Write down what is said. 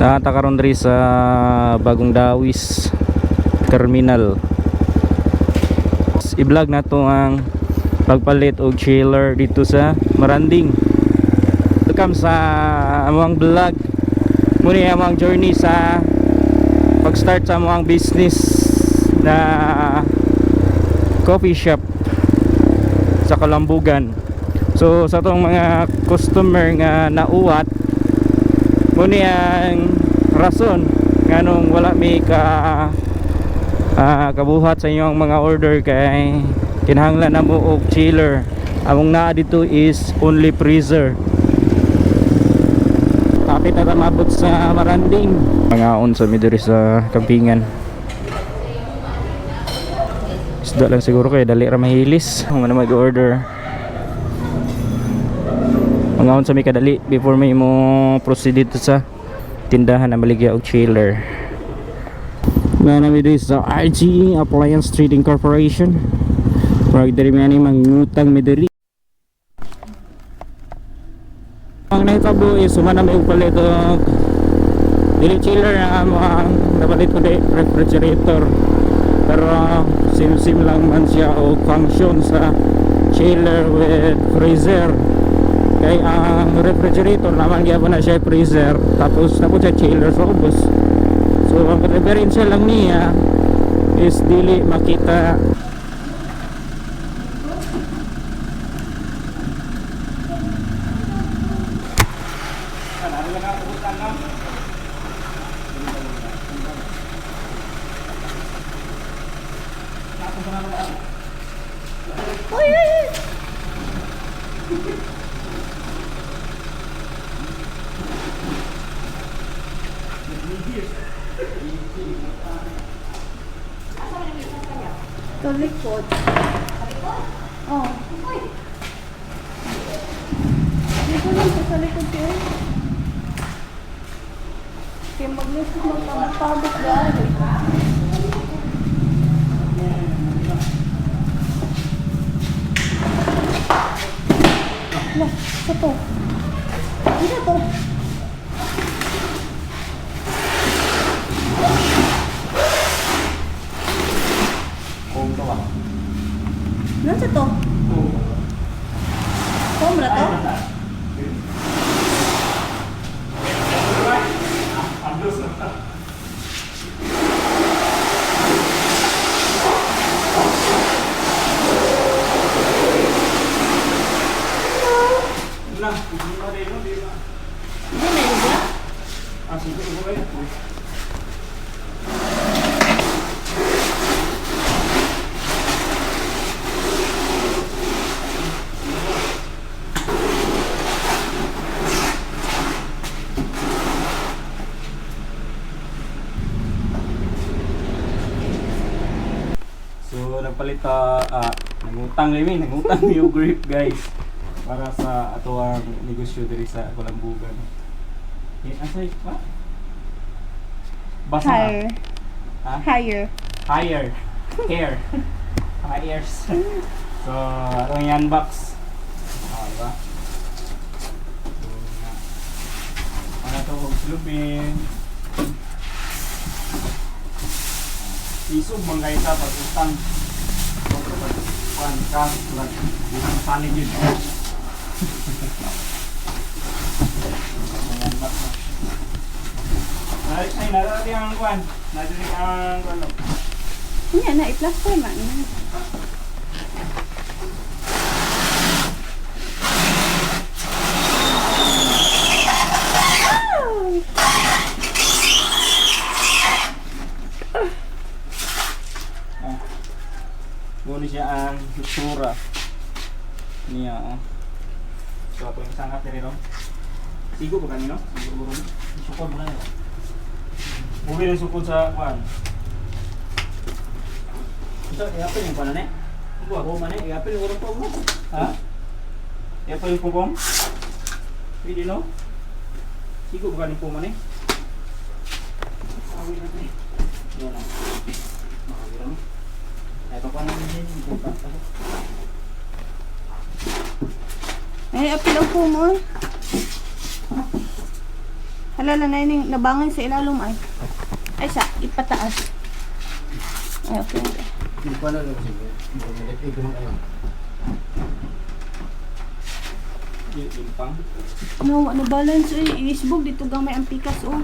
Nakatakaroon rin sa Bagong Dawis Terminal. I-vlog na to ang pagpalit og chiller dito sa Maranding. Welcome sa among vlog. Muna among journey sa pag-start sa among business na coffee shop sa Kalambugan. So sa tong mga customer nga nauwat, muna ang rason nganong wala may kabuhat sa inyong mga order kay kinahanglan na mo og chiller. Among naa dito is only freezer. Kapit na mabot sa Maranding. Pangaon sa midori sa Kampingan. Isda lang siguro kay dali ra mahilis. Kung ano mag-order. Pangaon sa mi kadali before may mo proceed dito sa tindahan na maligya og chiller. Na namin dito sa RG Appliance Trading Corporation. Pag dari may mangutang midori. Ang naitabo is sumana may upalit dili chiller na ang napalit ko di refrigerator, pero sim lang man siya o function sa chiller with freezer. Kaya ang refrigerator naman gyapon na siya freezer, tapos na po siya chiller sa ubos. So ang diferensya lang niya is dili makita. Sa likod. Oh. Dito lang sa likod ko. Kaya magluto magpapabot dahil. Lah, sa to. Dito to. Nansa to? Sombra to? Hindi na yun ba? Nagpalit nangutang yung grip guys para sa ato ang negosyo diri sa Kalambugan. Asay pa? Basa Higher. Ha? Higher. Higher. Hair. Hires. So, atong yan box. Diba? Para ito kong silubin. Isog bang kayo sa pag-utang. Kuan ka, tulad isang panig yun. Ayan, box na. Ay, narali ang kuan. Narali ang kuan. Hindi na, i-plaster man. Muna siya ang itsura niya. So, ito yung sangat nila. Sigo ba kanino? Sigo ba kanino? Sukod mo na nila. Huwag yung sukod sa kuan. Ito, i-apil yung panan eh. Ako man eh, i-apil yung urong mo. Ha? I-apil yung pupong? Pwede no? Sigo ba kanino puman eh? Awin natin eh. Yan lang. Makawin lang. Ay, papanan din yung Ay, apil ang pumol. Alala na yun, nabangon sa ilalom ay. Ay sa, ipataas. Ay, okay. Hindi pa na lang sige. Hindi ko naman ayun. Yung pang. No, ano balance eh. Isbog dito gamay ang pikas oh.